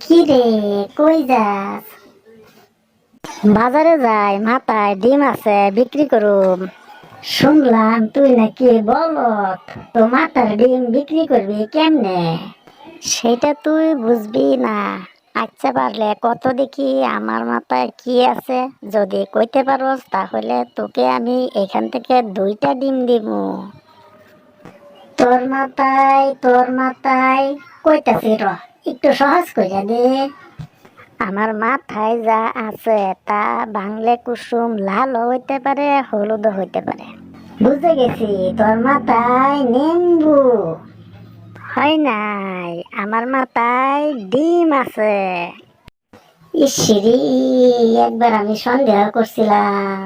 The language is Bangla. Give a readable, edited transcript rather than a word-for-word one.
কি রে, কই যাস? বাজারে যাই, মাথায় ডিম আছে বিক্রি করুম। শুনলাম তুই নাকি বলত, তো মাথার ডিম বিক্রি করবি কেমনে? সেটা তুই বুঝবি না। আচ্ছা পারলে কত দেখি আমার মাথায় কি আছে, যদি কইতে পারোস তাহলে তোকে আমি এখান থেকে 2টা ডিম দিব। তোর মাথায় কইতাছি র, একটু সহজ কইরা দে। আমার মাথায় যা আছে তা বাংলা কুসুম লালও হইতে পারে, হলুদও হইতে পারে। বুঝে গেছি, তোর মাথায় নিম্বু। হয় নাই, আমার মাথায় ডিম আছে। ইসিরি, একবার আমি সন্দেহ করছিলাম।